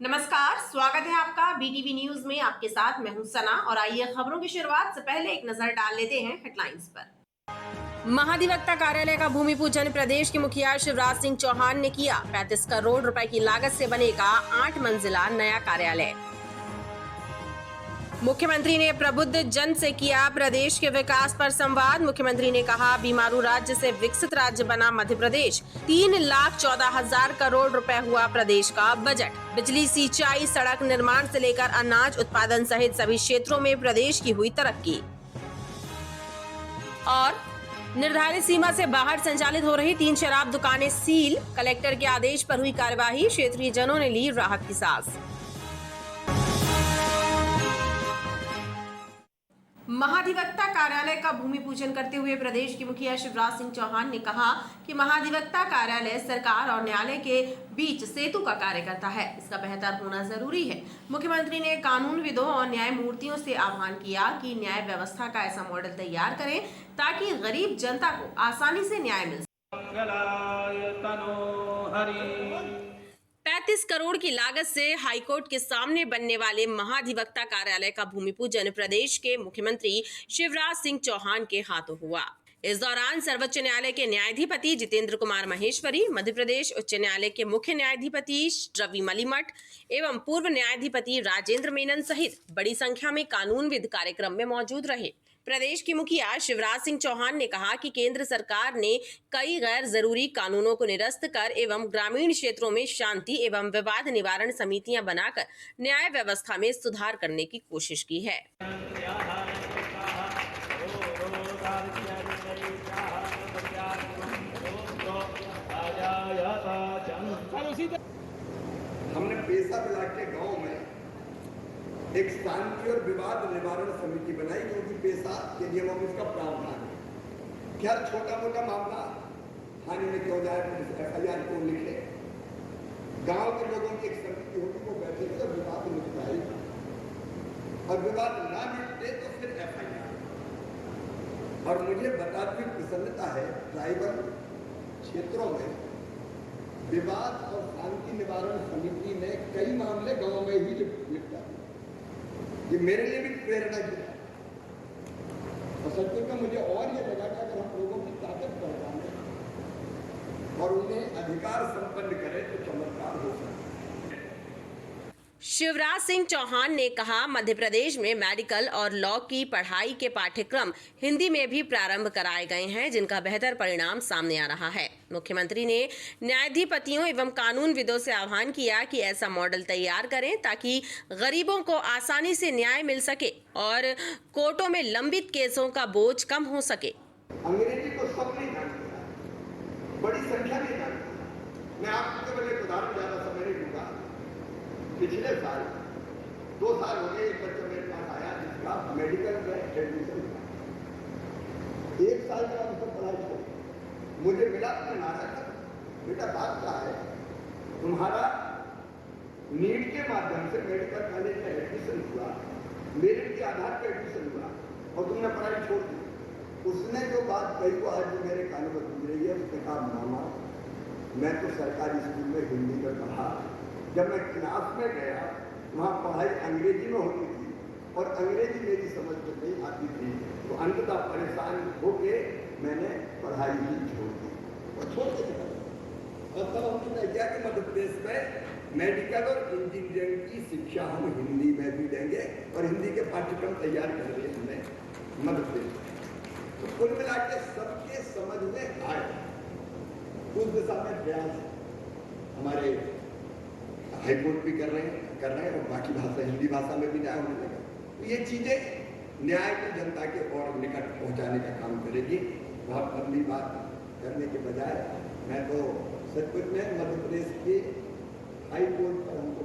नमस्कार, स्वागत है आपका बीटीवी न्यूज में। आपके साथ मैं हूं सना और आइए खबरों की शुरुआत से पहले एक नजर डाल लेते हैं हेडलाइंस पर। महाधिवक्ता कार्यालय का भूमि पूजन प्रदेश के मुखिया शिवराज सिंह चौहान ने किया। 35 करोड़ रुपए की लागत से बनेगा 8 मंजिला नया कार्यालय। मुख्यमंत्री ने प्रबुद्ध जन से किया प्रदेश के विकास पर संवाद। मुख्यमंत्री ने कहा, बीमारू राज्य से विकसित राज्य बना मध्य प्रदेश। 3,14,000 करोड़ रुपए हुआ प्रदेश का बजट। बिजली, सिंचाई, सड़क निर्माण से लेकर अनाज उत्पादन सहित सभी क्षेत्रों में प्रदेश की हुई तरक्की। और निर्धारित सीमा से बाहर संचालित हो रही 3 शराब दुकानें सील। कलेक्टर के आदेश पर हुई कार्यवाही। क्षेत्रीय जनों ने ली राहत की सांस। महाधिवक्ता कार्यालय का भूमि पूजन करते हुए प्रदेश के मुखिया शिवराज सिंह चौहान ने कहा कि महाधिवक्ता कार्यालय सरकार और न्यायालय के बीच सेतु का कार्य करता है। इसका बेहतर होना जरूरी है। मुख्यमंत्री ने कानूनविदों और न्यायमूर्तियों से आह्वान किया कि न्याय व्यवस्था का ऐसा मॉडल तैयार करें ताकि गरीब जनता को आसानी से न्याय मिल सके। 35 करोड़ की लागत से हाईकोर्ट के सामने बनने वाले महाधिवक्ता कार्यालय का भूमि पूजन प्रदेश के मुख्यमंत्री शिवराज सिंह चौहान के हाथों हुआ। इस दौरान सर्वोच्च न्यायालय के न्यायाधिपति जितेंद्र कुमार महेश्वरी, मध्य प्रदेश उच्च न्यायालय के मुख्य न्यायाधिपति रवि मलिमठ एवं पूर्व न्यायाधिपति राजेंद्र मेनन सहित बड़ी संख्या में कानूनविद कार्यक्रम में मौजूद रहे। प्रदेश के मुखिया शिवराज सिंह चौहान ने कहा कि केंद्र सरकार ने कई गैर जरूरी कानूनों को निरस्त कर एवं ग्रामीण क्षेत्रों में शांति एवं विवाद निवारण समितियां बनाकर न्याय व्यवस्था में सुधार करने की कोशिश की है। हमने पैसा मिला के गाँव में एक शांति और विवाद निवारण समिति बनाई, क्योंकि पैसा के नियमों में उसका प्रावधान है। क्या छोटा मोटा मामला थाने में क्यों जाए, FIR क्यों लिखे। गांव के लोगों की एक समिति होगी, वो बैठेगी और विवाद निपटाएगी, और विवाद ना निपटे तो फिर FIR। और मुझे बताती प्रसन्नता है, ट्राइबल क्षेत्रों में विवाद और शांति निवारण समिति ने कई मामले गांव में ही निपटा। ये मेरे लिए भी प्रेरणा की है। और सत्य में मुझे और ये लगा कि अगर हम लोगों की ताकत पहचाने और उन्हें अधिकार संपन्न करें तो चमत्कार हो सकता है। शिवराज सिंह चौहान ने कहा, मध्य प्रदेश में मेडिकल और लॉ की पढ़ाई के पाठ्यक्रम हिंदी में भी प्रारंभ कराए गए हैं, जिनका बेहतर परिणाम सामने आ रहा है। मुख्यमंत्री ने न्यायाधिपतियों एवं कानूनविदों से आह्वान किया कि ऐसा मॉडल तैयार करें ताकि गरीबों को आसानी से न्याय मिल सके और कोर्टों में लंबित केसों का बोझ कम हो सके। अंग्रेजी को सब नहीं जानते, बड़ी संख्या नहीं जानते। मैं आपको केवल एक उदाहरण ज्यादा समय नहीं दूंगा। पिछले साल 2 साल हो गए, एक बच्चा मेरे पास आया जिसका मेडिकल में एडमिशन था। 1 साल का उसको पढ़ाई छोड़ी। मुझे मिला तो नारा था, बेटा बात क्या है, तुम्हारा नीट के माध्यम से मेडिकल कॉलेज में एडमिशन हुआ, मेरिट के आधार पर एडमिशन हुआ और तुमने पढ़ाई छोड़ दी। उसने जो बात कही वो आज मेरे कानों में गूंज रही है। उसने कहा, मामा मैं तो सरकारी स्कूल में हिंदी में पढ़ा, जब मैं क्लास में गया वहाँ पढ़ाई अंग्रेजी में होती थी और अंग्रेजी मेरी समझ में नहीं आती थी, तो अंततः परेशान होके मैंने पढ़ाई ही छोड़ दी और छोड़ के चला। और तब हमने किया कि मध्य प्रदेश में मेडिकल और इंजीनियरिंग की शिक्षा हम हिंदी में भी देंगे और हिंदी के पाठ्यक्रम तैयार कर दिए हमने मध्य प्रदेश में। तो कुल मिला के सबके समझ में आए, उस दिशा में प्रयास हमारे हाईकोर्ट भी कर रहे हैं और बाकी भाषा हिंदी भाषा में भी न्याय होने लगा। तो ये चीजें न्याय को जनता के और निकट पहुंचाने का काम करेगी। बहुत लंबी बात करने के बजाय मैं तो सचमुच में मध्य प्रदेश के हाई कोर्ट पर हमको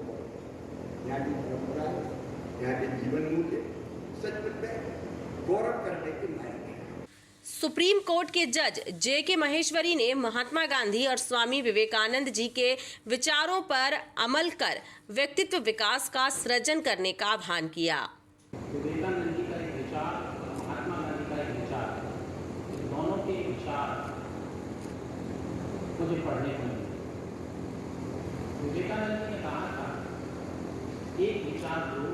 यहाँ की परंपरा, यहाँ के जीवन मूल्य सचमुच में गौरव करने के लायक है। सुप्रीम कोर्ट के जज JK महेश्वरी ने महात्मा गांधी और स्वामी विवेकानंद जी के विचारों पर अमल कर व्यक्तित्व विकास का सृजन करने का आह्वान किया। विवेकानंद जी का एक विचार और महात्मा गांधी का एक विचार, दोनों के विचार मुझे पढ़ने को मिले। विवेकानंद जी ने कहा था एक विचार लो,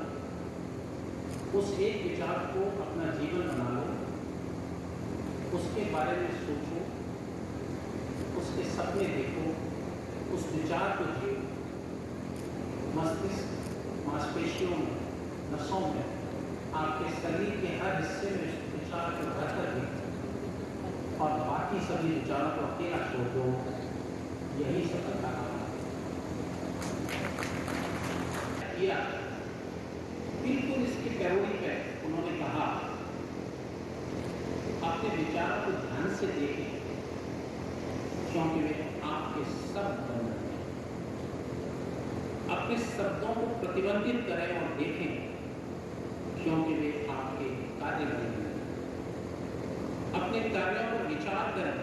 उस एक विचार को अपना जीवन बना लो, उसके बारे में सोचो, उसके सपने देखो, उस विचार को जियो। मस्तिष्क, मांसपेशियों में, नसों में, आपके शरीर के हर हिस्से में इस विचार को भरकर देखो और बाकी सभी विचारों को अकेला छोड़ दो। यही सफलता का किया। बिल्कुल इसके पैरोडी पे उन्होंने कहा, अपने विचारों को ध्यान से देखें क्योंकि वे आपके शब्द बन रहे हैं। अपने शब्दों को प्रतिबंधित करें और देखें क्योंकि वे आपके कार्य बन रहे हैं। अपने कार्यों पर विचार करें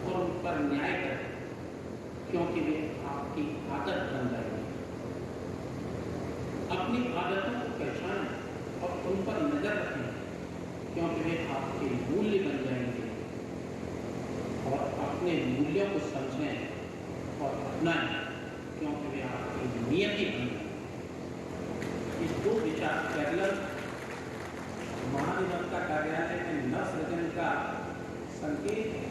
और उन पर न्याय करें क्योंकि वे आपकी आदत बन रहे हैं। अपनी आदतों को पहचानें और उन पर नजर रखें क्योंकि वे आपके मूल्य बन जाएंगे और अपने मूल्यों को समझें और अपनाएं क्योंकि वे आपकी नियति बन जाएंगे। ये दो विचार पैरेलल महाधिवक्ता कार्यालय में नवसृजन का संकेत है।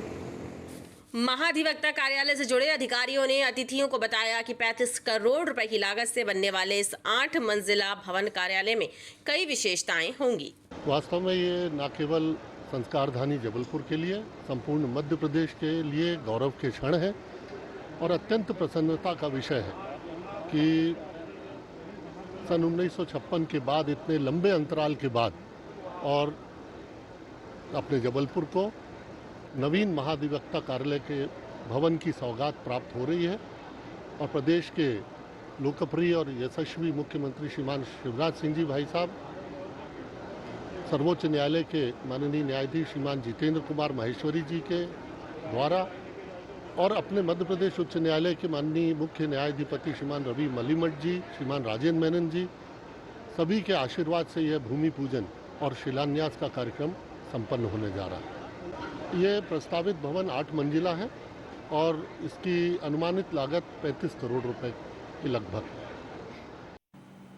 महाधिवक्ता कार्यालय से जुड़े अधिकारियों ने अतिथियों को बताया कि 35 करोड़ रुपए की लागत से बनने वाले इस 8 मंजिला भवन कार्यालय में कई विशेषताएं होंगी। वास्तव में ये न केवल संस्कारधानी जबलपुर के लिए, संपूर्ण मध्य प्रदेश के लिए गौरव के क्षण है और अत्यंत प्रसन्नता का विषय है कि सन 1956 के बाद, इतने लंबे अंतराल के बाद, और अपने जबलपुर को नवीन महाधिवक्ता कार्यालय के भवन की सौगात प्राप्त हो रही है और प्रदेश के लोकप्रिय और यशस्वी मुख्यमंत्री श्रीमान शिवराज सिंह जी भाई साहब, सर्वोच्च न्यायालय के माननीय न्यायाधीश श्रीमान जितेंद्र कुमार माहेश्वरी जी के द्वारा और अपने मध्य प्रदेश उच्च न्यायालय के माननीय मुख्य न्यायाधिपति श्रीमान रवि मलिमठ जी, श्रीमान राजेंद्र मेनन जी, सभी के आशीर्वाद से यह भूमि पूजन और शिलान्यास का कार्यक्रम संपन्न होने जा रहा है। ये प्रस्तावित भवन 8 मंजिला है और इसकी अनुमानित लागत 35 करोड़ रुपए के लगभग है।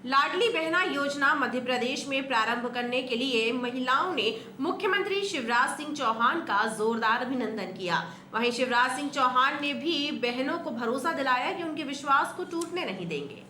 लाडली बहना योजना मध्य प्रदेश में प्रारंभ करने के लिए महिलाओं ने मुख्यमंत्री शिवराज सिंह चौहान का जोरदार अभिनंदन किया। वहीं शिवराज सिंह चौहान ने भी बहनों को भरोसा दिलाया कि उनके विश्वास को टूटने नहीं देंगे।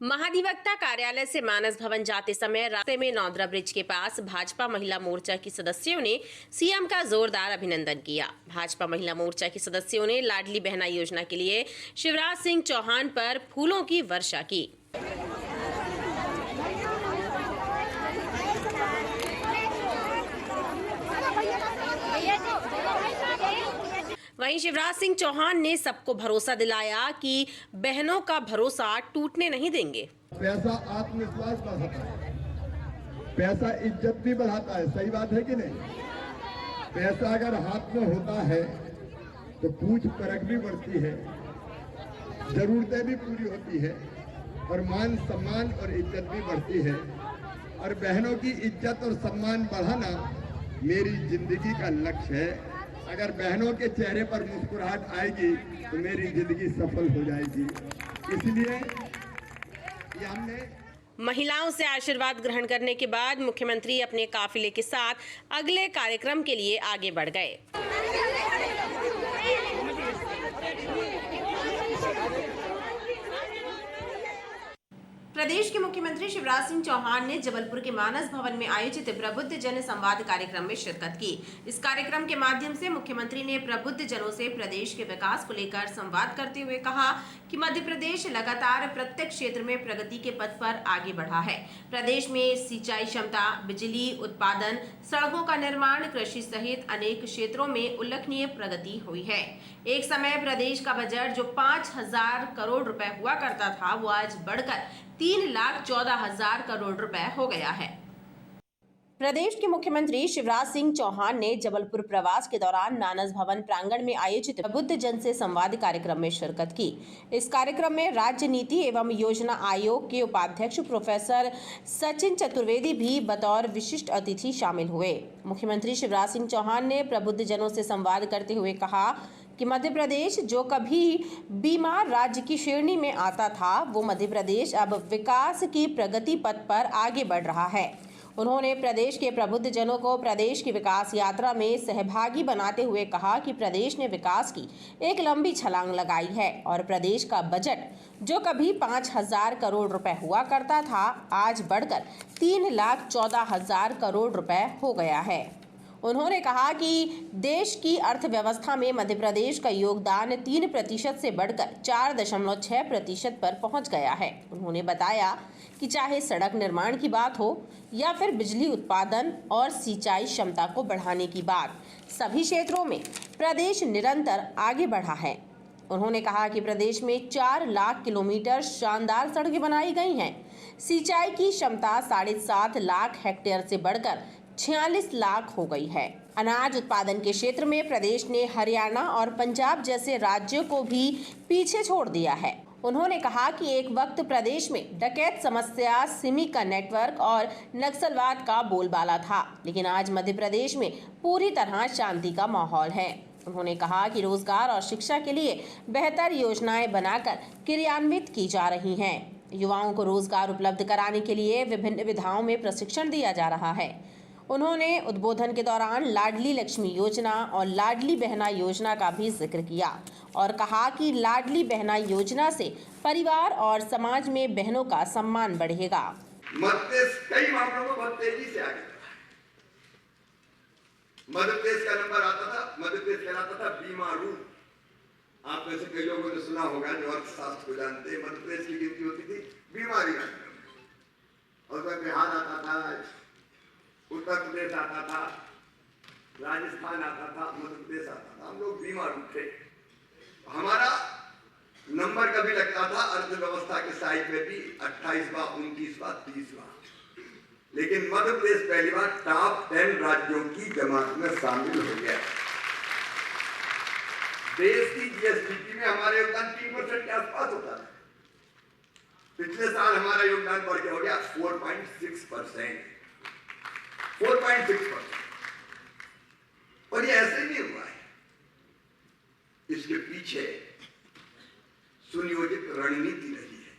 महाधिवक्ता कार्यालय से मानस भवन जाते समय रास्ते में नौदरा ब्रिज के पास भाजपा महिला मोर्चा की सदस्यों ने सीएम का जोरदार अभिनंदन किया। भाजपा महिला मोर्चा की सदस्यों ने लाडली बहना योजना के लिए शिवराज सिंह चौहान पर फूलों की वर्षा की। वहीं शिवराज सिंह चौहान ने सबको भरोसा दिलाया कि बहनों का भरोसा टूटने नहीं देंगे। पैसा आत्मविश्वास बढ़ाता है, पैसा इज्जत भी बढ़ाता है, सही बात है कि नहीं? पैसा अगर हाथ में होता है तो पूछ परख भी बढ़ती है, जरूरतें भी पूरी होती है और मान सम्मान और इज्जत भी बढ़ती है। और बहनों की इज्जत और सम्मान बढ़ाना मेरी जिंदगी का लक्ष्य है। अगर बहनों के चेहरे पर मुस्कुराहट आएगी तो मेरी जिंदगी सफल हो जाएगी। इसलिए ये हमने महिलाओं से आशीर्वाद ग्रहण करने के बाद मुख्यमंत्री अपने काफिले के साथ अगले कार्यक्रम के लिए आगे बढ़ गए। प्रदेश के मुख्यमंत्री शिवराज सिंह चौहान ने जबलपुर के मानस भवन में आयोजित प्रबुद्ध जन संवाद कार्यक्रम में शिरकत की। इस कार्यक्रम के माध्यम से मुख्यमंत्री ने प्रबुद्ध जनों से प्रदेश के विकास को लेकर संवाद करते हुए कहा कि मध्य प्रदेश लगातार प्रत्येक क्षेत्र में प्रगति के पथ पर आगे बढ़ा है। प्रदेश में सिंचाई क्षमता, बिजली उत्पादन, सड़कों का निर्माण, कृषि सहित अनेक क्षेत्रों में उल्लेखनीय प्रगति हुई है। एक समय प्रदेश का बजट जो 5,000 करोड़ रुपए हुआ करता था, वो आज बढ़कर 3,14,000 करोड़ रुपए हो गया है। प्रदेश के मुख्यमंत्री शिवराज सिंह चौहान ने जबलपुर प्रवास के दौरान नानस भवन प्रांगण में आयोजित प्रबुद्ध जन से संवाद कार्यक्रम में शिरकत की। इस कार्यक्रम में राज्य नीति एवं योजना आयोग के उपाध्यक्ष प्रोफेसर सचिन चतुर्वेदी भी बतौर विशिष्ट अतिथि शामिल हुए। मुख्यमंत्री शिवराज सिंह चौहान ने प्रबुद्ध जनों से संवाद करते हुए कहा कि मध्य प्रदेश जो कभी बीमार राज्य की श्रेणी में आता था, वो मध्य प्रदेश अब विकास की प्रगति पथ पर आगे बढ़ रहा है। उन्होंने प्रदेश के प्रबुद्ध जनों को प्रदेश की विकास यात्रा में सहभागी बनाते हुए कहा कि प्रदेश ने विकास की एक लंबी छलांग लगाई है और प्रदेश का बजट जो कभी 5,000 करोड़ रुपए हुआ करता था, आज बढ़कर 3,14,000 करोड़ रुपए हो गया है। उन्होंने कहा कि देश की अर्थव्यवस्था में मध्य प्रदेश का योगदान 3% से बढ़कर 4.6% पर पहुंच गया है। उन्होंने बताया कि चाहे सड़क निर्माण की बात हो या फिर बिजली उत्पादन और सिंचाई क्षमता को बढ़ाने की बात, सभी क्षेत्रों में प्रदेश निरंतर आगे बढ़ा है। उन्होंने कहा कि प्रदेश में 4 लाख किलोमीटर शानदार सड़कें बनाई गई हैं। सिंचाई की क्षमता 7.5 लाख हेक्टेयर से बढ़कर 46 लाख हो गई है। अनाज उत्पादन के क्षेत्र में प्रदेश ने हरियाणा और पंजाब जैसे राज्यों को भी पीछे छोड़ दिया है। उन्होंने कहा कि एक वक्त प्रदेश में डकैत समस्या, सिमी का नेटवर्क और नक्सलवाद का बोलबाला था, लेकिन आज मध्य प्रदेश में पूरी तरह शांति का माहौल है। उन्होंने कहा कि रोजगार और शिक्षा के लिए बेहतर योजनाएं बनाकर क्रियान्वित की जा रही हैं। युवाओं को रोजगार उपलब्ध कराने के लिए विभिन्न विधाओं में प्रशिक्षण दिया जा रहा है। उन्होंने उद्बोधन के दौरान लाडली लक्ष्मी योजना और लाडली बहना योजना का भी जिक्र किया और कहा कि लाडली बहना योजना से परिवार और समाज में बहनों का सम्मान बढ़ेगा। मध्य प्रदेश कई मामलों में बहुत तेजी से आगे बढ़ा। मध्य प्रदेश का नंबर आता था, मध्य प्रदेश कहलाता था बीमारू। आप में से कई लोगों ने सुना होगा जो अर्थशास्त्र को जानते हैं, मध्य प्रदेश की गिनती होती थी बीमारी और बिहार आता था, उत्तर प्रदेश आता था, राजस्थान आता था, मध्य प्रदेश आता था। हम लोग बीमारू थे। हमारा नंबर कभी लगता था अर्थव्यवस्था के साइड में भी 28वां, 29वां, 30वां, लेकिन मध्य प्रदेश पहली बार टॉप 10 राज्यों की जमात में शामिल हो गया। देश की जीएसडीपी में हमारा योगदान 3% के आसपास होता था। पिछले साल हमारा योगदान बढ़ के हो गया 4.6%। 4.6%। और ये ऐसे ही नहीं हुआ है, इसके पीछे सुनियोजित रणनीति रही है।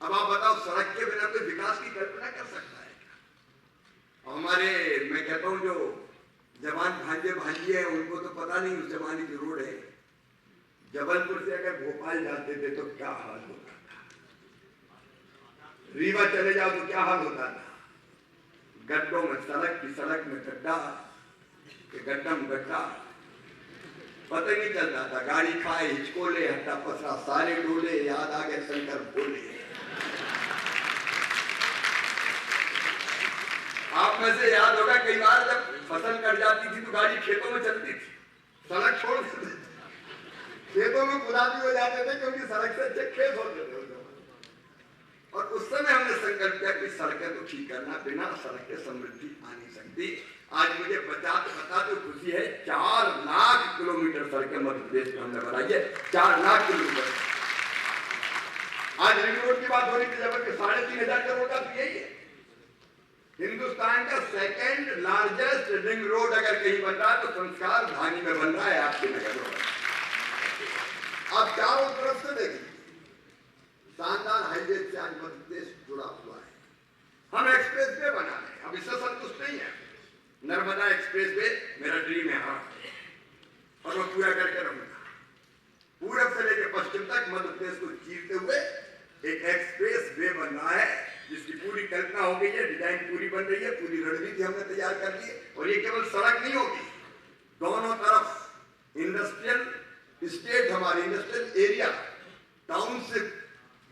अब आप बताओ, सड़क के बिना कोई विकास की कल्पना कर सकता है क्या? हमारे, मैं कहता हूं, जो जवान भांजे भांजी है उनको तो पता नहीं उस जमाने की रोड है। जबलपुर से अगर भोपाल जाते थे तो क्या हाल होता था, रीवा चले जाओ तो क्या हाल होता था। गड्ढों में सड़क में गड्ढा, गड्ढा में गड्ढा, पता ही नहीं चलता था। गाड़ी खाए, हिचकोले, हट्टा पसरा, सारे डोले, याद आ गए शंकर भोले। आप में से याद होगा कई बार जब फसल कट जाती थी तो गाड़ी खेतों में चलती थी, सड़क छोड़ देते थे, खेतों में खुदाई हो जाते थे क्योंकि सड़क से अच्छे खेत होते थे। और उस समय हमने संकल्प किया कि सड़कें तो ठीक करना, बिना सड़क के समृद्धि आ नहीं सकती। आज मुझे बताते खुशी है, 4 लाख किलोमीटर सड़कें मध्य प्रदेश में हमने बनाई है। 4 लाख किलोमीटर। आज रिंग रोड की बात होने की जगह के 3,500 करोड़ का तो यही है। हिंदुस्तान का सेकेंड लार्जेस्ट रिंग रोड अगर कहीं बन रहा है तो संस्कार धानी में बन रहा है, आपके नगर में। आप चारों तरफ से देखिए, शानदार हाईवे से आज मध्य प्रदेश जुड़ा हुआ है। हम एक्सप्रेस वे बना रहे हैं, अब इससे संतुष्ट नहीं है। नर्मदा एक्सप्रेस वे मेरा ड्रीम है, और मैं पूरा करके रहूंगा। पूरब से लेकर पश्चिम तक मध्य प्रदेश को चीरते हुए एक एक्सप्रेस वे बन रहा है, जिसकी पूरी कल्पना हो गई है, डिजाइन पूरी बन रही है, पूरी रणनीति हमने तैयार कर ली है। और ये केवल सड़क नहीं होगी, दोनों तरफ इंडस्ट्रियल स्टेट, हमारे इंडस्ट्रियल एरिया, टाउनशिप,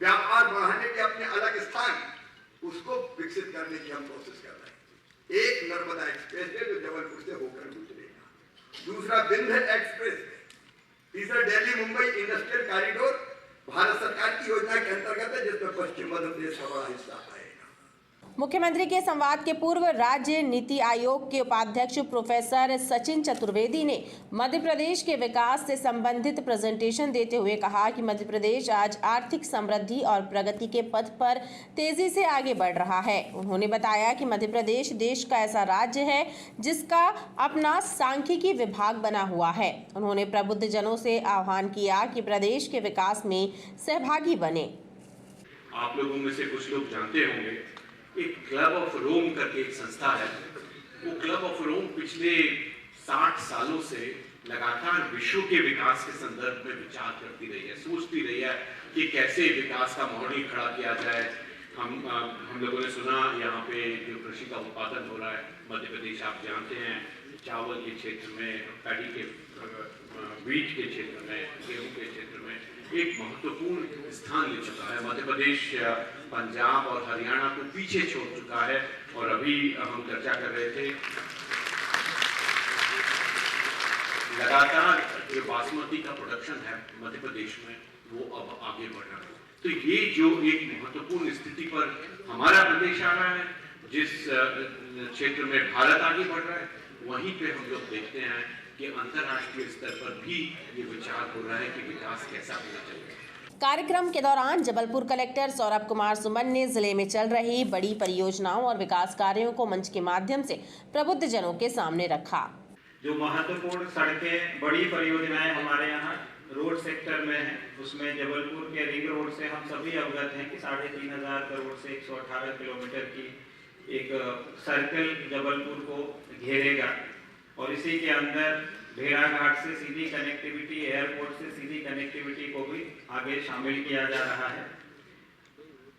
व्यापार बढ़ाने के अपने अलग स्थान, उसको विकसित करने की हम कोशिश कर रहे हैं। एक नर्मदा एक्सप्रेस वे जो जबलपुर से होकर गुजरेगा, दूसरा विंध्य एक्सप्रेस वे, तीसरा दिल्ली मुंबई इंडस्ट्रियल कॉरिडोर भारत सरकार की योजना के अंतर्गत है, जिसमें पश्चिम मध्य प्रदेश का बड़ा हिस्सा आएगा। मुख्यमंत्री के संवाद के पूर्व राज्य नीति आयोग के उपाध्यक्ष प्रोफेसर सचिन चतुर्वेदी ने मध्य प्रदेश के विकास से संबंधित प्रेजेंटेशन देते हुए कहा कि मध्य प्रदेश आज आर्थिक समृद्धि और प्रगति के पथ पर तेजी से आगे बढ़ रहा है। उन्होंने बताया कि मध्य प्रदेश देश का ऐसा राज्य है जिसका अपना सांख्यिकी विभाग बना हुआ है। उन्होंने प्रबुद्ध जनों से आह्वान किया कि प्रदेश के विकास में सहभागी बने। आप लोगों में से कुछ लोग जानते होंगे, एक क्लब ऑफ रोम करके एक संस्था है। वो क्लब ऑफ रोम पिछले 60 सालों से लगातार विश्व के विकास के संदर्भ में विचार करती रही है, सोचती रही है कि कैसे विकास का मॉडल खड़ा किया जाए। हम लोगों ने सुना यहाँ पे जो कृषि का उत्पादन हो रहा है मध्य प्रदेश, आप जानते हैं, चावल के क्षेत्र में, पैडी के वीट के क्षेत्र में, गेहूं के क्षेत्र में एक महत्वपूर्ण स्थान ले चुका है। मध्य प्रदेश पंजाब और हरियाणा को पीछे छोड़ चुका है। और अभी हम चर्चा कर रहे थे, लगातार जो बासमती का प्रोडक्शन है मध्य प्रदेश में वो अब आगे बढ़ रहा है। तो ये जो एक महत्वपूर्ण स्थिति पर हमारा प्रदेश आ रहा है, जिस क्षेत्र में भारत आगे बढ़ रहा है, वहीं पे हम लोग देखते हैं कि अंतर्राष्ट्रीय स्तर पर भी ये विचार हो रहा है कि विकास कैसा होना चाहिए। कार्यक्रम के दौरान जबलपुर कलेक्टर सौरभ कुमार सुमन ने जिले में चल रही बड़ी परियोजनाओं और विकास कार्यों को मंच के माध्यम से प्रबुद्ध जनों के सामने रखा। जो महत्वपूर्ण सड़कें, बड़ी परियोजनाएं हमारे यहाँ रोड सेक्टर में है, उसमें जबलपुर के रिंग रोड से हम सभी अवगत हैं कि 3500 करोड़ से 118 किलोमीटर की एक सर्कल जबलपुर को घेरेगा। और इसी के अंदर भेड़ाघाट से सीधी कनेक्टिविटी, एयरपोर्ट से सीधी कनेक्टिविटी को भी आगे शामिल किया जा रहा है।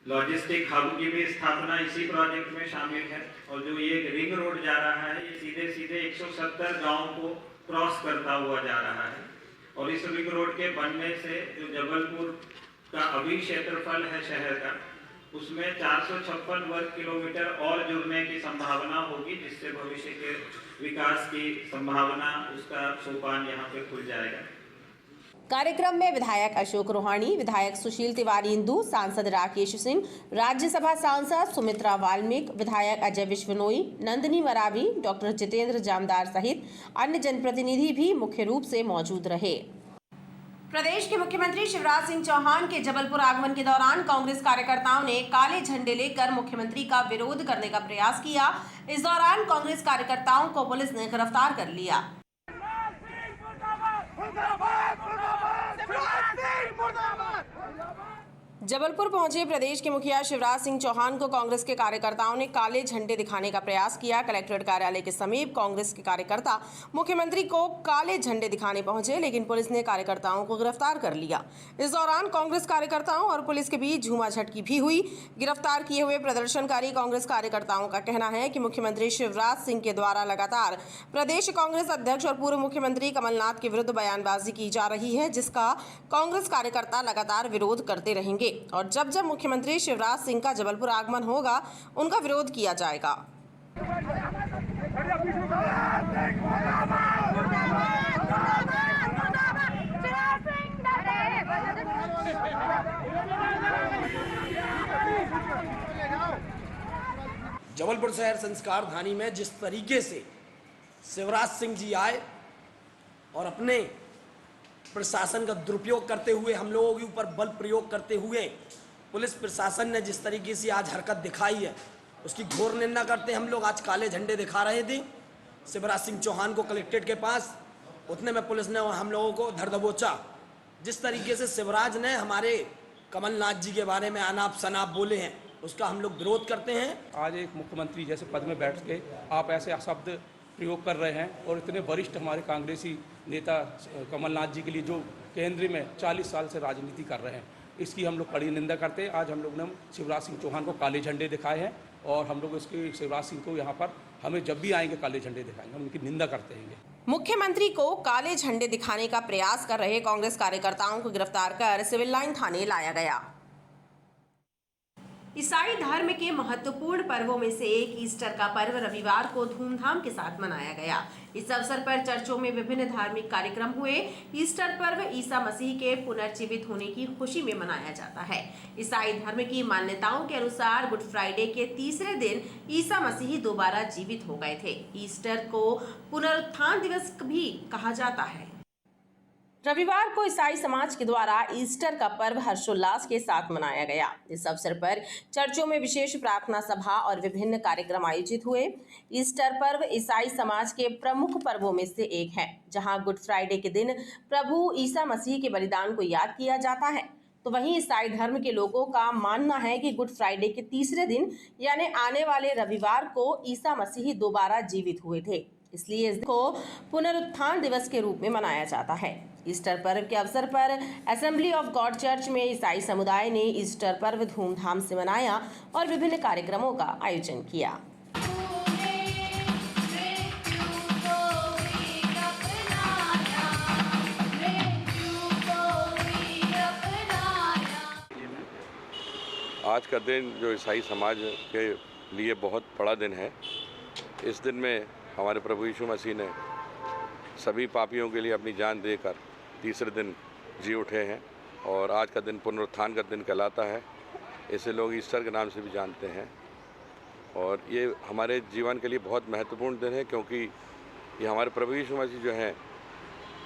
लॉजिस्टिक हब की भी स्थापना इसी प्रोजेक्ट में शामिल है। और जो ये रिंग रोड जा रहा है, ये सीधे सीधे 170 गांव को क्रॉस करता हुआ जा रहा है। और इस रिंग रोड के बनने से जो जबलपुर का अभी क्षेत्रफल है शहर का, उसमें 456 वर्ग किलोमीटर और जुड़ने की संभावना होगी, जिससे भविष्य के विकास की संभावना, उसका सोपान यहाँ पे खुल जाएगा। कार्यक्रम में विधायक अशोक रोहाणी, विधायक सुशील तिवारी इंदु, सांसद राकेश सिंह, राज्यसभा सांसद सुमित्रा वाल्मीकि, विधायक अजय विश्नोई, नंदिनी मरावी, डॉक्टर जितेंद्र जामदार सहित अन्य जनप्रतिनिधि भी मुख्य रूप से मौजूद रहे। प्रदेश के मुख्यमंत्री शिवराज सिंह चौहान के जबलपुर आगमन के दौरान कांग्रेस कार्यकर्ताओं ने काले झंडे लेकर मुख्यमंत्री का विरोध करने का प्रयास किया। इस दौरान कांग्रेस कार्यकर्ताओं को पुलिस ने गिरफ्तार कर लिया। जबलपुर पहुंचे प्रदेश के मुखिया शिवराज सिंह चौहान को कांग्रेस के कार्यकर्ताओं ने काले झंडे दिखाने का प्रयास किया। कलेक्ट्रेट कार्यालय के समीप कांग्रेस के कार्यकर्ता मुख्यमंत्री को काले झंडे दिखाने पहुंचे, लेकिन पुलिस ने कार्यकर्ताओं को गिरफ्तार कर लिया। इस दौरान कांग्रेस कार्यकर्ताओं और पुलिस के बीच झूमाझटकी भी हुई। गिरफ्तार किए हुए प्रदर्शनकारी कांग्रेस कार्यकर्ताओं का कहना है कि मुख्यमंत्री शिवराज सिंह के द्वारा लगातार प्रदेश कांग्रेस अध्यक्ष और पूर्व मुख्यमंत्री कमलनाथ के विरुद्ध बयानबाजी की जा रही है, जिसका कांग्रेस कार्यकर्ता लगातार विरोध करते रहेंगे और जब जब मुख्यमंत्री शिवराज सिंह का जबलपुर आगमन होगा, उनका विरोध किया जाएगा। जबलपुर शहर संस्कार धानी में जिस तरीके से शिवराज सिंह जी आए और अपने प्रशासन का दुरुपयोग करते हुए, हम लोगों के ऊपर बल प्रयोग करते हुए पुलिस प्रशासन ने जिस तरीके से आज हरकत दिखाई है, उसकी घोर निंदा करते हम लोग आज काले झंडे दिखा रहे थे शिवराज सिंह चौहान को कलेक्ट्रेट के पास। उतने में पुलिस ने हम लोगों को धर दबोचा। जिस तरीके से शिवराज ने हमारे कमलनाथ जी के बारे में अनाप शनाप बोले हैं, उसका हम लोग विरोध करते हैं। आज एक मुख्यमंत्री जैसे पद में बैठ के आप ऐसे शब्द प्रयोग कर रहे हैं और इतने वरिष्ठ हमारे कांग्रेसी नेता कमलनाथ जी के लिए जो केंद्र में 40 साल से राजनीति कर रहे हैं, इसकी हम लोग कड़ी निंदा करते हैं। आज हम लोग ने शिवराज सिंह चौहान को काले झंडे दिखाए हैं और हम लोग इसके शिवराज सिंह को यहाँ पर हमें जब भी आएंगे काले झंडे दिखाएंगे, हम उनकी निंदा करते हैं। मुख्यमंत्री को काले झंडे दिखाने का प्रयास कर रहे कांग्रेस कार्यकर्ताओं को गिरफ्तार कर सिविल लाइन थाने लाया गया। ईसाई धर्म के महत्वपूर्ण पर्वों में से एक ईस्टर का पर्व रविवार को धूमधाम के साथ मनाया गया। इस अवसर पर चर्चों में विभिन्न धार्मिक कार्यक्रम हुए। ईस्टर पर्व ईसा मसीह के पुनर्जीवित होने की खुशी में मनाया जाता है। ईसाई धर्म की मान्यताओं के अनुसार गुड फ्राइडे के तीसरे दिन ईसा मसीह दोबारा जीवित हो गए थे। ईस्टर को पुनरुत्थान दिवस भी कहा जाता है। रविवार को ईसाई समाज के द्वारा ईस्टर का पर्व हर्षोल्लास के साथ मनाया गया। इस अवसर पर चर्चों में विशेष प्रार्थना सभा और विभिन्न कार्यक्रम आयोजित हुए। ईस्टर पर्व ईसाई समाज के प्रमुख पर्वों में से एक है, जहां गुड फ्राइडे के दिन प्रभु ईसा मसीह के बलिदान को याद किया जाता है। तो वहीं ईसाई धर्म के लोगों का मानना है कि गुड फ्राइडे के तीसरे दिन यानी आने वाले रविवार को ईसा मसीह दोबारा जीवित हुए थे, इसलिए इसको पुनरुत्थान दिवस के रूप में मनाया जाता है। ईस्टर पर्व के अवसर पर असेंबली ऑफ गॉड चर्च में ईसाई समुदाय ने ईस्टर पर्व धूमधाम से मनाया और विभिन्न कार्यक्रमों का आयोजन किया। आज का दिन जो ईसाई समाज के लिए बहुत बड़ा दिन है। इस दिन में हमारे प्रभु यीशु मसीह ने सभी पापियों के लिए अपनी जान देकर तीसरे दिन जी उठे हैं और आज का दिन पुनरुत्थान का दिन कहलाता है। इसे लोग ईस्टर के नाम से भी जानते हैं और ये हमारे जीवन के लिए बहुत महत्वपूर्ण दिन है, क्योंकि ये हमारे प्रभु यीशु मसीह जो हैं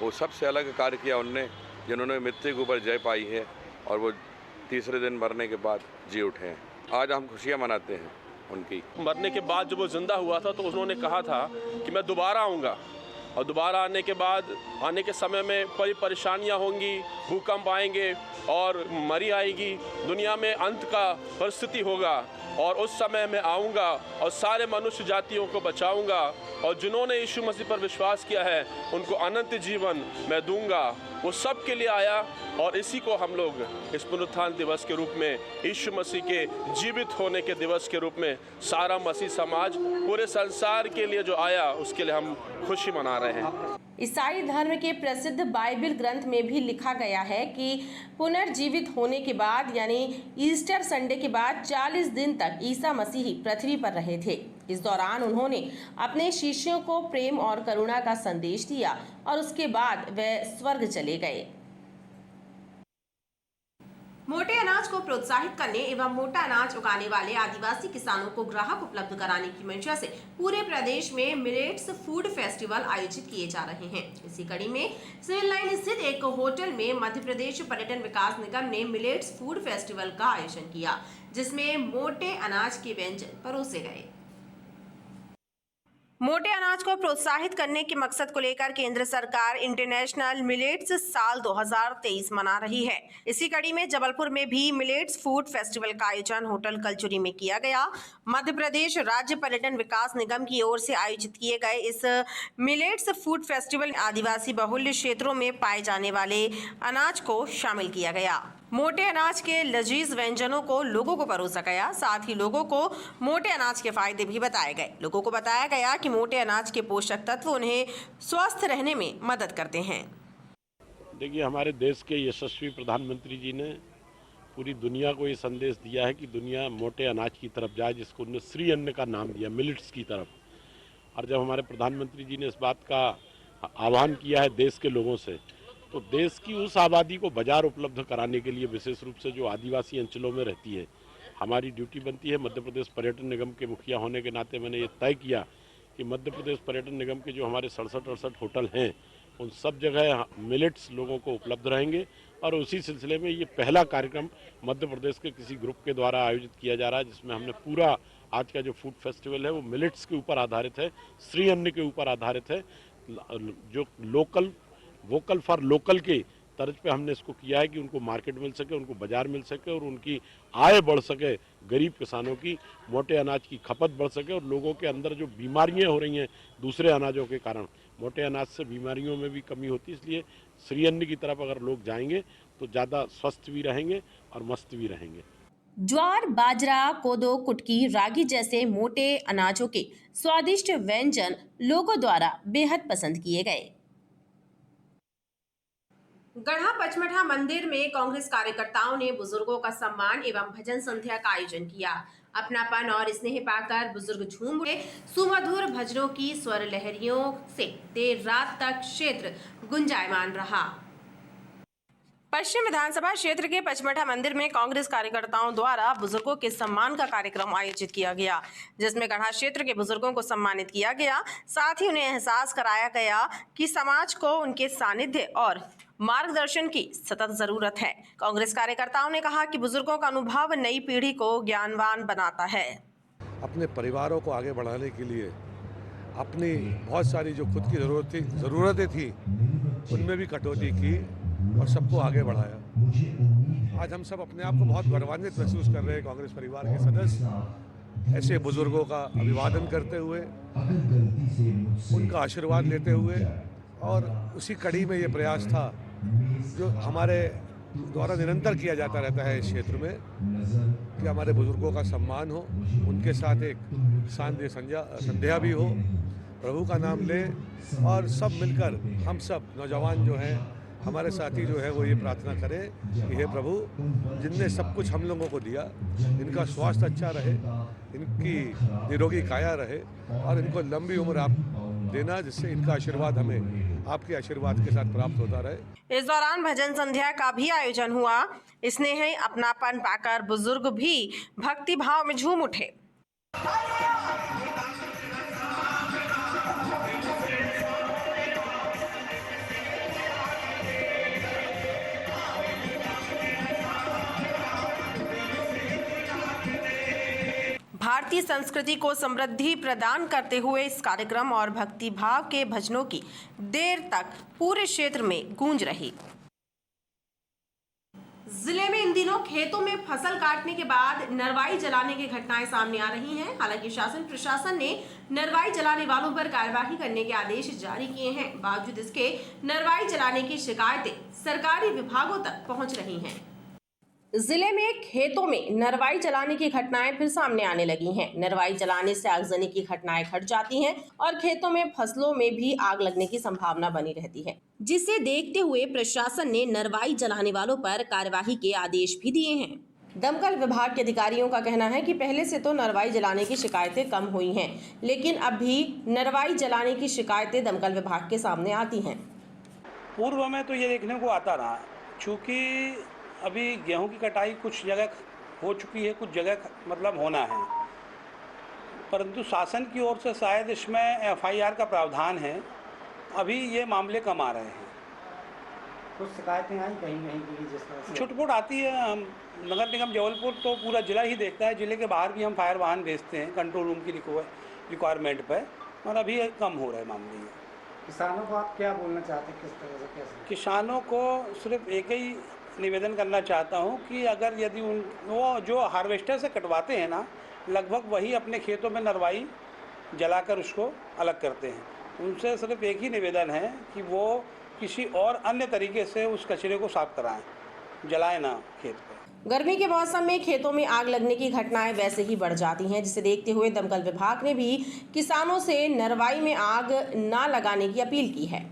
वो सबसे अलग कार्य किया उनने, जिन्होंने मृत्यु के ऊपर जय पाई है और वो तीसरे दिन मरने के बाद जी उठे हैं। आज हम खुशियाँ मनाते हैं उनकी। मरने के बाद जब वो जिंदा हुआ था तो उन्होंने कहा था कि मैं दोबारा आऊँगा, और दोबारा आने के बाद आने के समय में बड़ी परेशानियाँ होंगी, भूकंप आएंगे और मरी आएगी, दुनिया में अंत का परिस्थिति होगा, और उस समय मैं आऊँगा और सारे मनुष्य जातियों को बचाऊँगा, और जिन्होंने यीशु मसीह पर विश्वास किया है उनको अनंत जीवन मैं दूंगा। वो सब के लिए आया और इसी को हम लोग इस पुनरुत्थान दिवस के रूप में, यीशु मसीह के जीवित होने के दिवस के रूप में, सारा मसीह समाज पूरे संसार के लिए जो आया उसके लिए हम खुशी मना रहे हैं। ईसाई धर्म के प्रसिद्ध बाइबल ग्रंथ में भी लिखा गया है कि पुनर्जीवित होने के बाद यानी ईस्टर संडे के बाद 40 दिन तक ईसा मसीह पृथ्वी पर रहे थे। इस दौरान उन्होंने अपने शिष्यों को प्रेम और करुणा का संदेश दिया और उसके बाद वे स्वर्ग चले गए। मोटे अनाज को प्रोत्साहित करने एवं मोटा अनाज उगाने वाले आदिवासी किसानों को ग्राहक उपलब्ध कराने की मंशा से पूरे प्रदेश में मिलेट्स फूड फेस्टिवल आयोजित किए जा रहे हैं। इसी कड़ी में सिविल लाइन स्थित एक होटल में मध्य प्रदेश पर्यटन विकास निगम ने मिलेट्स फूड फेस्टिवल का आयोजन किया, जिसमें मोटे अनाज के व्यंजन परोसे गए। मोटे अनाज को प्रोत्साहित करने के मकसद को लेकर केंद्र सरकार इंटरनेशनल मिलेट्स साल 2023 मना रही है। इसी कड़ी में जबलपुर में भी मिलेट्स फूड फेस्टिवल का आयोजन होटल कलचुरी में किया गया। मध्य प्रदेश राज्य पर्यटन विकास निगम की ओर से आयोजित किए गए इस मिलेट्स फूड फेस्टिवल आदिवासी बहुल्य क्षेत्रों में पाए जाने वाले अनाज को शामिल किया गया। मोटे अनाज के लजीज व्यंजनों को लोगों को परोसा गया। साथ ही लोगों को मोटे अनाज के फायदे भी बताए गए। लोगों को बताया गया कि मोटे अनाज के पोषक तत्व उन्हें स्वस्थ रहने में मदद करते हैं। देखिए, हमारे देश के यशस्वी प्रधानमंत्री जी ने पूरी दुनिया को ये संदेश दिया है कि दुनिया मोटे अनाज की तरफ जाए, जिसको उन्होंने श्री अन्न का नाम दिया, मिलेट्स की तरफ। और जब हमारे प्रधानमंत्री जी ने इस बात का आह्वान किया है देश के लोगों से, तो देश की उस आबादी को बाजार उपलब्ध कराने के लिए, विशेष रूप से जो आदिवासी अंचलों में रहती है, हमारी ड्यूटी बनती है। मध्य प्रदेश पर्यटन निगम के मुखिया होने के नाते मैंने ये तय किया कि मध्य प्रदेश पर्यटन निगम के जो हमारे 67-68 होटल हैं, उन सब जगह मिलेट्स लोगों को उपलब्ध रहेंगे। और उसी सिलसिले में ये पहला कार्यक्रम मध्य प्रदेश के किसी ग्रुप के द्वारा आयोजित किया जा रहा है, जिसमें हमने पूरा आज का जो फूड फेस्टिवल है वो मिलेट्स के ऊपर आधारित है, श्री अन्न के ऊपर आधारित है। जो लोकल वोकल फॉर लोकल के तर्ज पे हमने इसको किया है कि उनको मार्केट मिल सके, उनको बाजार मिल सके और उनकी आय बढ़ सके, गरीब किसानों की मोटे अनाज की खपत बढ़ सके, और लोगों के अंदर जो बीमारियां हो रही हैं दूसरे अनाजों के कारण, मोटे अनाज से बीमारियों में भी कमी होती है। इसलिए श्री अन्न की तरफ अगर लोग जाएंगे तो ज़्यादा स्वस्थ भी रहेंगे और मस्त भी रहेंगे। ज्वार, बाजरा, कोदो, कुटकी, रागी जैसे मोटे अनाजों के स्वादिष्ट व्यंजन लोगों द्वारा बेहद पसंद किए गए। गढ़ा पचमढ़ा मंदिर में कांग्रेस कार्यकर्ताओं ने बुजुर्गों का सम्मान एवं भजन संध्या का आयोजन किया। अपनापन और स्नेह पाकर बुजुर्ग झूम उठे। सुमधुर भजनों की स्वर लहरियों से देर रात तक क्षेत्र गुंजायमान रहा। पश्चिम विधानसभा क्षेत्र के पचमढ़ा मंदिर में कांग्रेस कार्यकर्ताओं द्वारा बुजुर्गों के सम्मान का कार्यक्रम आयोजित किया गया, जिसमें गढ़ा क्षेत्र के बुजुर्गों को सम्मानित किया गया। साथ ही उन्हें एहसास कराया गया कि समाज को उनके सानिध्य और मार्गदर्शन की सतत जरूरत है। कांग्रेस कार्यकर्ताओं ने कहा कि बुजुर्गों का अनुभव नई पीढ़ी को ज्ञानवान बनाता है। अपने परिवारों को आगे बढ़ाने के लिए अपनी बहुत सारी जो खुद की ज़रूरतें थी उनमें भी कटौती की और सबको आगे बढ़ाया। आज हम सब अपने आप को बहुत गौरवान्वित महसूस कर रहे हैं कांग्रेस परिवार के सदस्य ऐसे बुजुर्गों का अभिवादन करते हुए, उनका आशीर्वाद लेते हुए, और उसी कड़ी में ये प्रयास था जो हमारे द्वारा निरंतर किया जाता रहता है इस क्षेत्र में कि हमारे बुजुर्गों का सम्मान हो, उनके साथ एक शांति संध्या भी हो, प्रभु का नाम ले और सब मिलकर हम सब नौजवान जो हैं, हमारे साथी जो है वो ये प्रार्थना करें कि हे प्रभु, जिनने सब कुछ हम लोगों को दिया, इनका स्वास्थ्य अच्छा रहे, इनकी निरोगी काया रहे और इनको लंबी उम्र आप देना, जिससे इनका आशीर्वाद हमें आपके आशीर्वाद के साथ प्राप्त होता रहे। इस दौरान भजन संध्या का भी आयोजन हुआ। स्नेह अपनापन पाकर बुजुर्ग भी भक्ति भाव में झूम उठे। भारतीय संस्कृति को समृद्धि प्रदान करते हुए इस कार्यक्रम और भक्ति भाव के भजनों की देर तक पूरे क्षेत्र में गूंज रही। जिले में इन दिनों खेतों में फसल काटने के बाद नरवाई जलाने की घटनाएं सामने आ रही हैं। हालांकि शासन प्रशासन ने नरवाई जलाने वालों पर कार्यवाही करने के आदेश जारी किए हैं। बावजूद इसके नरवाई जलाने की शिकायतें सरकारी विभागों तक पहुंच रही हैं। जिले में खेतों में नरवाई जलाने की घटनाएं फिर सामने आने लगी हैं। नरवाई जलाने से आगजनी की घटनाएं घट जाती हैं और खेतों में फसलों में भी आग लगने की संभावना बनी रहती है, जिसे देखते हुए प्रशासन ने नरवाई जलाने वालों पर कार्यवाही के आदेश भी दिए हैं। दमकल विभाग के अधिकारियों का कहना है कि पहले से तो नरवाई जलाने की शिकायतें कम हुई हैं, लेकिन अब भी नरवाई जलाने की शिकायतें दमकल विभाग के सामने आती हैं। पूर्व में तो ये देखने को आता रहा, चूँकि अभी गेहूं की कटाई कुछ जगह हो चुकी है, कुछ जगह मतलब होना है, परंतु शासन की ओर से शायद इसमें FIR का प्रावधान है। अभी ये मामले कम आ रहे हैं। कुछ शिकायतें आई कहीं की जिस तरह से छुटपुट आती है। नगर निगम जबलपुर तो पूरा जिला ही देखता है, जिले के बाहर भी हम फायर वाहन भेजते हैं कंट्रोल रूम की रिक्वायरमेंट पर, और अभी कम हो रहे मामले। किसानों को आप क्या बोलना चाहते हैं, किस तरह से कैसे? किसानों को सिर्फ एक ही निवेदन करना चाहता हूं कि अगर यदि वो जो हार्वेस्टर से कटवाते हैं ना, लगभग वही अपने खेतों में नरवाई जलाकर उसको अलग करते हैं। उनसे सिर्फ एक ही निवेदन है कि वो किसी और अन्य तरीके से उस कचरे को साफ कराएं, जलाएं ना खेत पर। गर्मी के मौसम में खेतों में आग लगने की घटनाएं वैसे ही बढ़ जाती हैं, जिसे देखते हुए दमकल विभाग ने भी किसानों से नरवाई में आग न लगाने की अपील की है।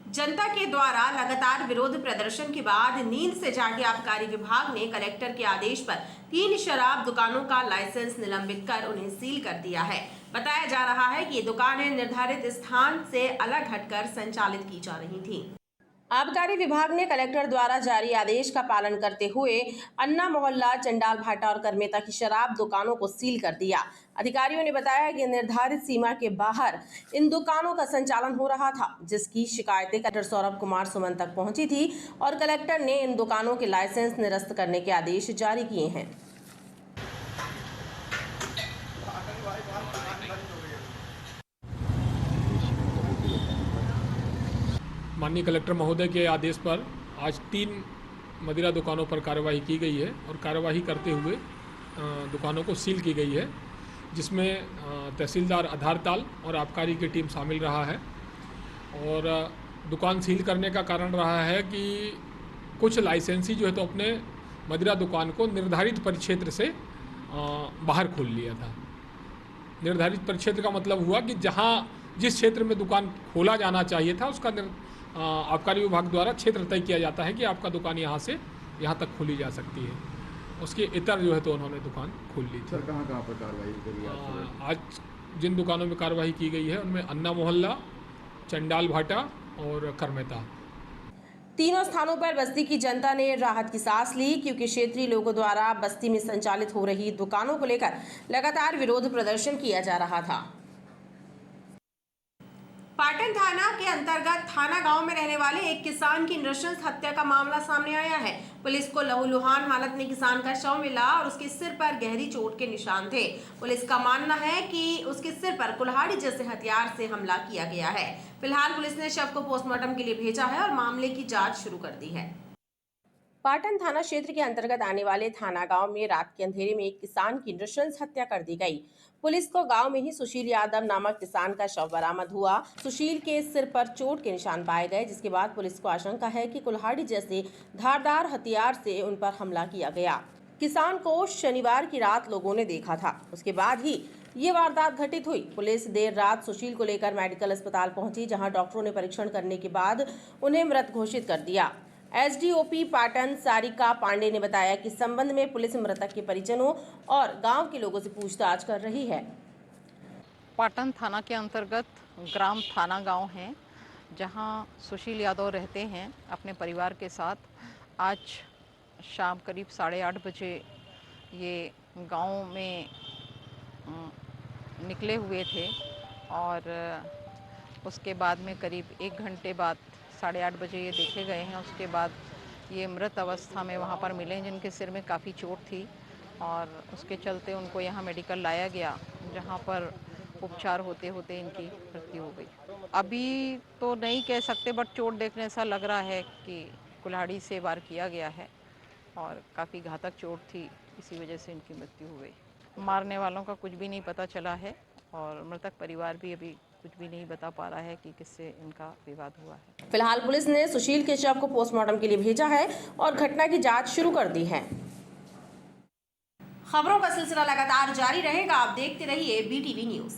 जनता के द्वारा लगातार विरोध प्रदर्शन के बाद नींद से जागे आबकारी विभाग ने कलेक्टर के आदेश पर 3 शराब दुकानों का लाइसेंस निलंबित कर उन्हें सील कर दिया है। बताया जा रहा है कि ये दुकानें निर्धारित स्थान से अलग हटकर संचालित की जा रही थीं। आबकारी विभाग ने कलेक्टर द्वारा जारी आदेश का पालन करते हुए अन्ना मोहल्ला, चंडाल भाटा और करमेता की शराब दुकानों को सील कर दिया। अधिकारियों ने बताया कि निर्धारित सीमा के बाहर इन दुकानों का संचालन हो रहा था, जिसकी शिकायतें कलेक्टर सौरभ कुमार सुमन तक पहुंची थी और कलेक्टर ने इन दुकानों के लाइसेंस निरस्त करने के आदेश जारी किए हैं। माननीय कलेक्टर महोदय के आदेश पर आज 3 मदिरा दुकानों पर कार्यवाही की गई है और कार्यवाही करते हुए दुकानों को सील की गई है, जिसमें तहसीलदार आधारताल और आबकारी की टीम शामिल रहा है। और दुकान सील करने का कारण रहा है कि कुछ लाइसेंसी जो है तो अपने मदिरा दुकान को निर्धारित परिक्षेत्र से बाहर खोल लिया था। निर्धारित परिक्षेत्र का मतलब हुआ कि जहां जिस क्षेत्र में दुकान खोला जाना चाहिए था उसका आबकारी विभाग द्वारा क्षेत्र तय किया जाता है कि आपका दुकान यहाँ से यहाँ तक खोली जा सकती है। उसके इतर जो है तो उन्होंने दुकान खोल ली थी। सर कहाँ पर कार्रवाई करी आज जिन दुकानों में कार्रवाई की गई है उनमें अन्ना मोहल्ला, चंडाल भाटा और करमेता। तीनों स्थानों पर बस्ती की जनता ने राहत की सांस ली, क्योंकि क्षेत्रीय लोगों द्वारा बस्ती में संचालित हो रही दुकानों को लेकर लगातार विरोध प्रदर्शन किया जा रहा था। पाटन थाना के अंतर्गत थाना गांव में रहने वाले एक किसान की नृशंस हत्या का मामला सामने आया है। पुलिस को लहूलुहान हालत में किसान का शव मिला और उसके सिर पर गहरी चोट के निशान थे। पुलिस का मानना है कि उसके सिर पर कुल्हाड़ी जैसे हथियार से हमला किया गया है। फिलहाल पुलिस ने शव को पोस्टमार्टम के लिए भेजा है और मामले की जाँच शुरू कर दी है। पाटन थाना क्षेत्र के अंतर्गत आने वाले थाना गांव में रात के अंधेरे में एक किसान की नृशंस हत्या कर दी गई। पुलिस को गांव में ही सुशील यादव नामक किसान का शव बरामद हुआ। सुशील के सिर पर चोट के निशान पाए गए, जिसके बाद पुलिस को आशंका है कि कुल्हाड़ी जैसे धारदार हथियार से उन पर हमला किया गया। किसान को शनिवार की रात लोगों ने देखा था, उसके बाद ही ये वारदात घटित हुई। पुलिस देर रात सुशील को लेकर मेडिकल अस्पताल पहुंची, जहां डॉक्टरों ने परीक्षण करने के बाद उन्हें मृत घोषित कर दिया। एसडीओपी पाटन सारिका पांडे ने बताया कि संबंध में पुलिस मृतक के परिजनों और गांव के लोगों से पूछताछ कर रही है। पाटन थाना के अंतर्गत ग्राम थाना गांव है, जहां सुशील यादव रहते हैं अपने परिवार के साथ। आज शाम करीब 8:30 बजे ये गांव में निकले हुए थे और उसके बाद में करीब 1 घंटे बाद 8:30 बजे ये देखे गए हैं। उसके बाद ये मृत अवस्था में वहाँ पर मिले, जिनके सिर में काफ़ी चोट थी और उसके चलते उनको यहाँ मेडिकल लाया गया, जहाँ पर उपचार होते होते इनकी मृत्यु हो गई। अभी तो नहीं कह सकते, बट चोट देखने ऐसा लग रहा है कि कुल्हाड़ी से वार किया गया है और काफ़ी घातक चोट थी, इसी वजह से इनकी मृत्यु हो गई। मारने वालों का कुछ भी नहीं पता चला है और मृतक परिवार भी अभी कुछ भी नहीं बता पा रहा है कि किससे इनका विवाद हुआ है। फिलहाल पुलिस ने सुशील के शव को पोस्टमार्टम के लिए भेजा है और घटना की जांच शुरू कर दी है। खबरों का सिलसिला लगातार जारी रहेगा, आप देखते रहिए BTV न्यूज़।